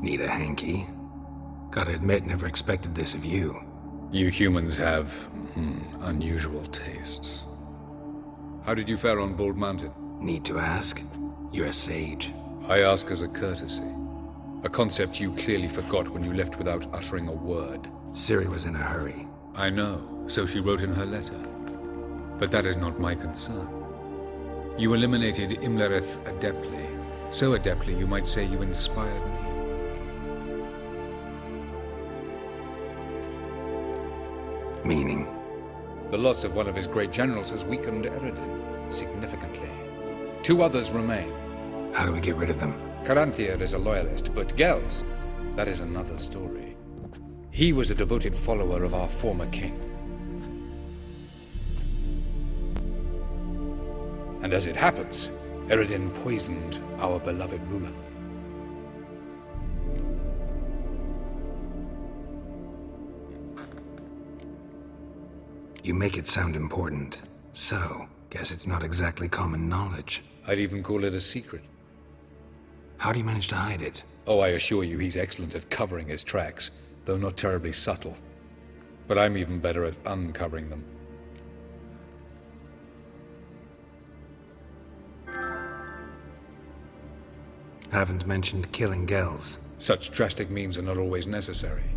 Need a hanky? Gotta admit, never expected this of you. You humans have, unusual tastes. How did you fare on Bald Mountain? Need to ask? You're a sage. I ask as a courtesy. A concept you clearly forgot when you left without uttering a word. Ciri was in a hurry. I know, so she wrote in her letter. But that is not my concern. You eliminated Imlerith adeptly. So adeptly you might say you inspired me. Meaning? The loss of one of his great generals has weakened Eredin significantly. 2 others remain. How do we get rid of them? Caranthir is a loyalist, but Gels, that is another story. He was a devoted follower of our former king. And as it happens, Eredin poisoned our beloved ruler. You make it sound important. So, guess it's not exactly common knowledge. I'd even call it a secret. How do you manage to hide it? Oh, I assure you he's excellent at covering his tracks, though not terribly subtle. But I'm even better at uncovering them. Haven't mentioned killing Gels. Such drastic means are not always necessary.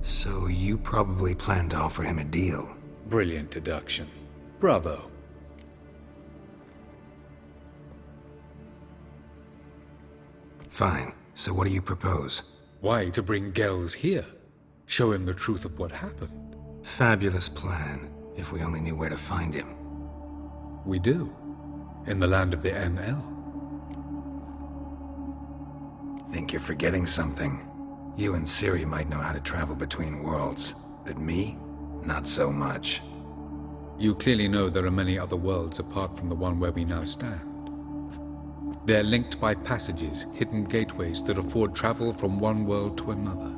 So you probably plan to offer him a deal. Brilliant deduction. Bravo. Fine. So what do you propose? Why, to bring Gels here. Show him the truth of what happened. Fabulous plan, if we only knew where to find him. We do. In the land of the NL. Think you're forgetting something. You and Ciri might know how to travel between worlds, but me? Not so much. You clearly know there are many other worlds apart from the one where we now stand. They're linked by passages, hidden gateways that afford travel from one world to another.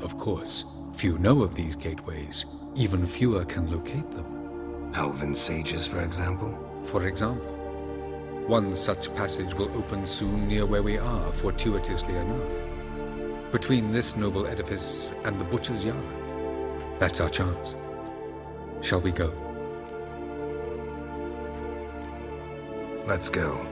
Of course, few know of these gateways. Even fewer can locate them. Elven sages, for example? For example. One such passage will open soon near where we are, fortuitously enough. Between this noble edifice and the Butcher's Yard. That's our chance. Shall we go? Let's go.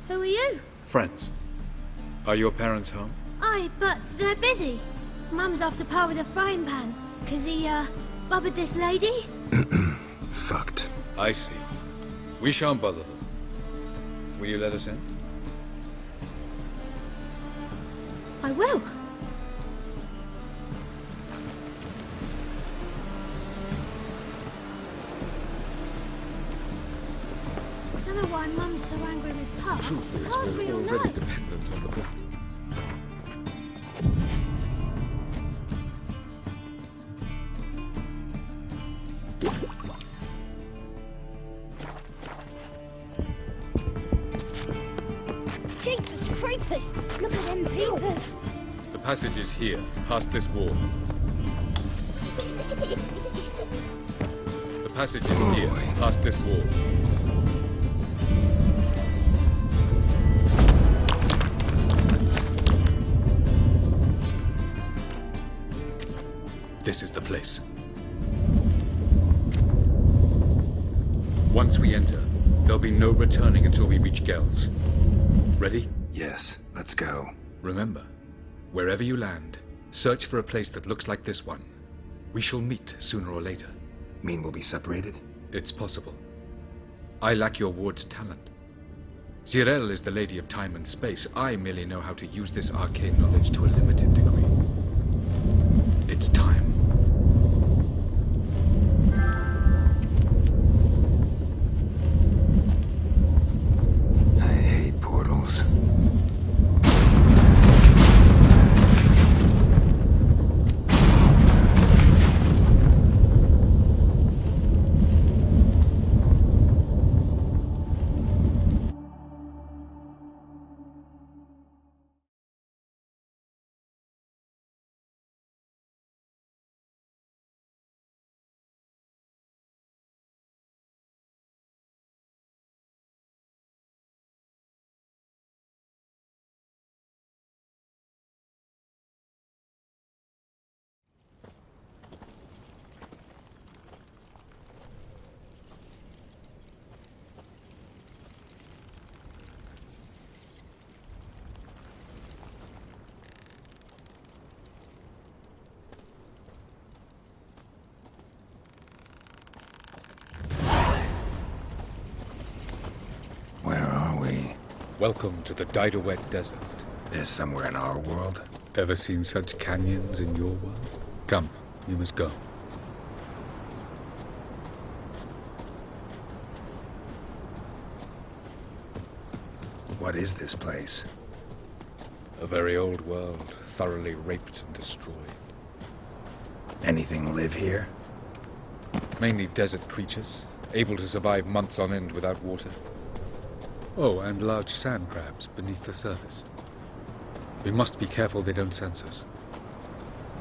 Who are you? Friends. Are your parents home? Aye, but they're busy. Mum's after Pa with a frying pan, 'cause he, bubbered this lady. Fucked. I see. We shan't bother them. Will you let us in? I will. I don't know why Mum's so angry with Pa. Truth is, Pa's we're real already nice. dependent on the book. Jeepers creepers! Look at them peepers! The passage is here, past this wall. The passage is here, past this wall. This is the place. Once we enter, there'll be no returning until we reach Gels. Ready? Yes, let's go. Remember, wherever you land, search for a place that looks like this one. We shall meet sooner or later. Mean we'll be separated? It's possible. I lack your ward's talent. Zirel is the lady of time and space. I merely know how to use this arcane knowledge to a limited degree. It's time. Welcome to the Didowet Desert. There's somewhere in our world? Ever seen such canyons in your world? Come, you must go. What is this place? A very old world, thoroughly raped and destroyed. Anything live here? Mainly desert creatures, able to survive months on end without water. Oh, and large sand crabs beneath the surface. We must be careful they don't sense us.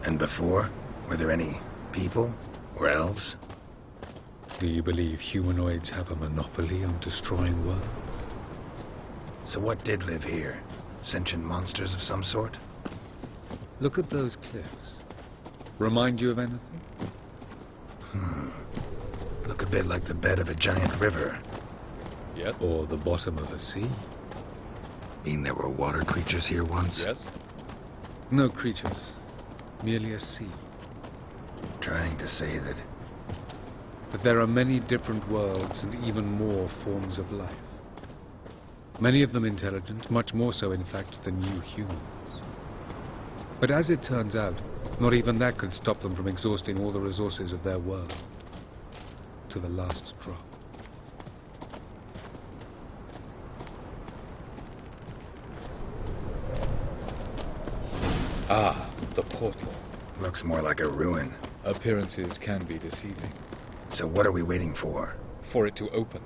And before? Were there any people? Or elves? Do you believe humanoids have a monopoly on destroying worlds? So what did live here? Sentient monsters of some sort? Look at those cliffs. Remind you of anything? Look a bit like the bed of a giant river. Yes. Or the bottom of a sea? Mean there were water creatures here once? Yes. No creatures. Merely a sea. Trying to say that... But there are many different worlds and even more forms of life. Many of them intelligent, much more so in fact than you humans. But as it turns out, not even that could stop them from exhausting all the resources of their world. To the last drop. Ah, the portal. Looks more like a ruin. Appearances can be deceiving. So what are we waiting for? For it to open.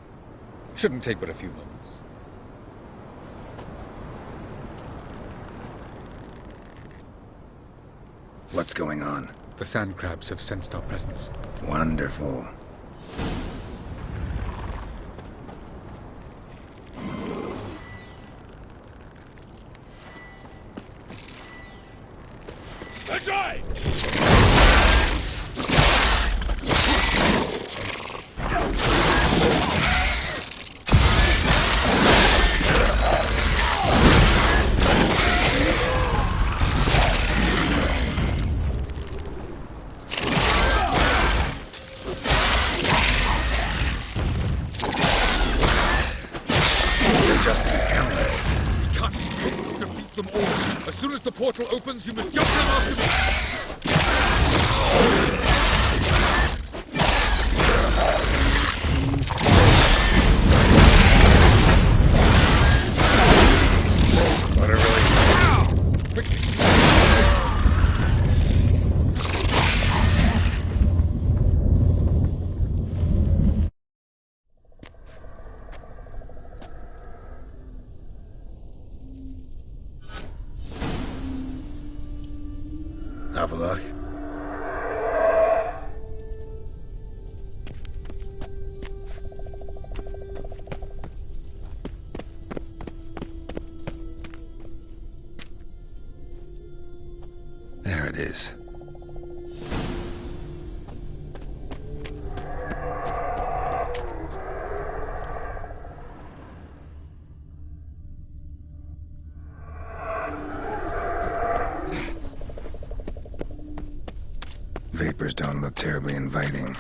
Shouldn't take but a few moments. What's going on? The sand crabs have sensed our presence. Wonderful. As soon as the portal opens, you must jump them after me! What a really... Quickly! Have a look. There it is. Vapors don't look terribly inviting.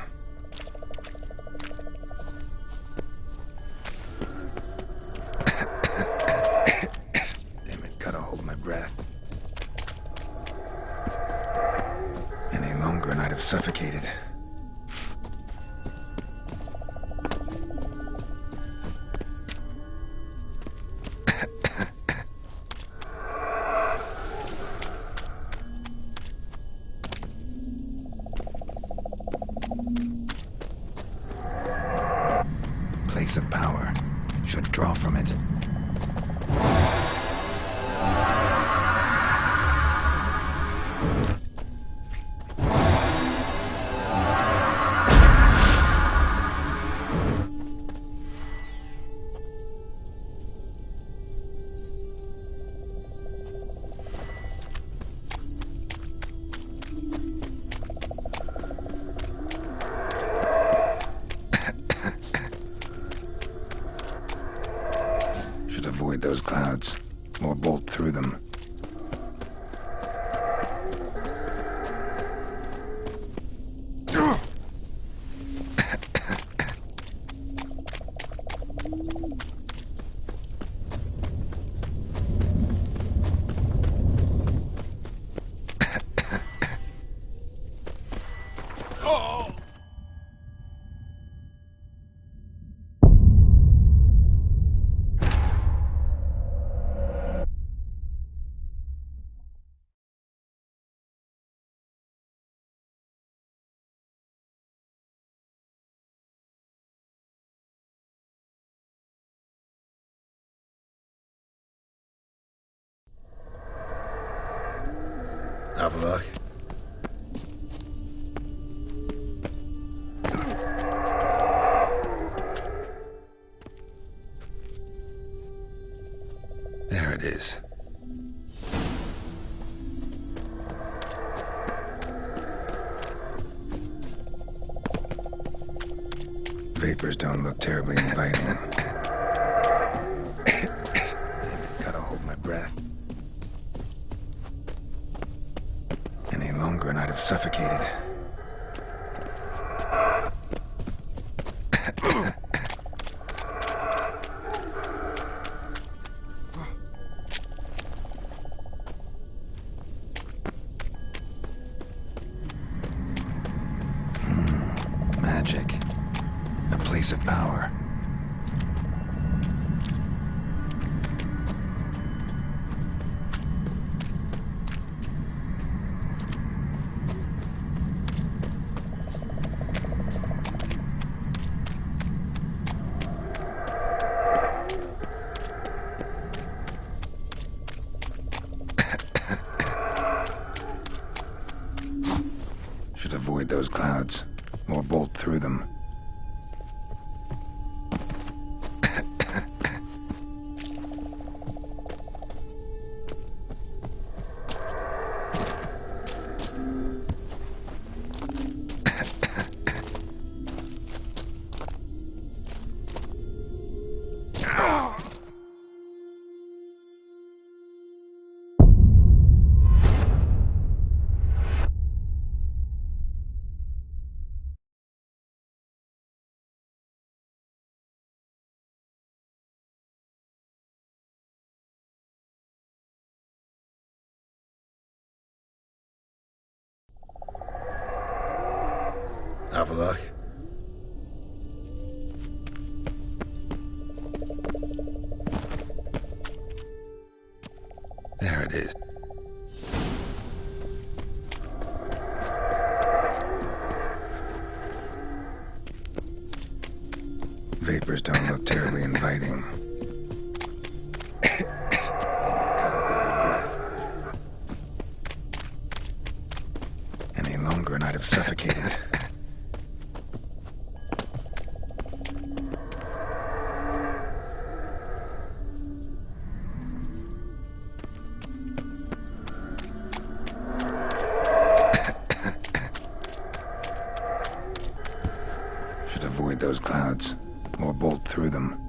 Damn it, gotta hold my breath. Any longer and I'd have suffocated. Place of power. Should draw from it. Should avoid those clouds, or bolt through them. Avallac'h? There it is. Vapors don't look terribly inviting. Gotta hold my breath. Any longer and I'd have suffocated. Magic. A place of power. Should avoid those clouds, or bolt through them. Avallac'h? There it is. Vapors don't look terribly inviting. Gotta hold my breath. Any longer and I'd have suffocated. Should avoid those clouds, or bolt through them.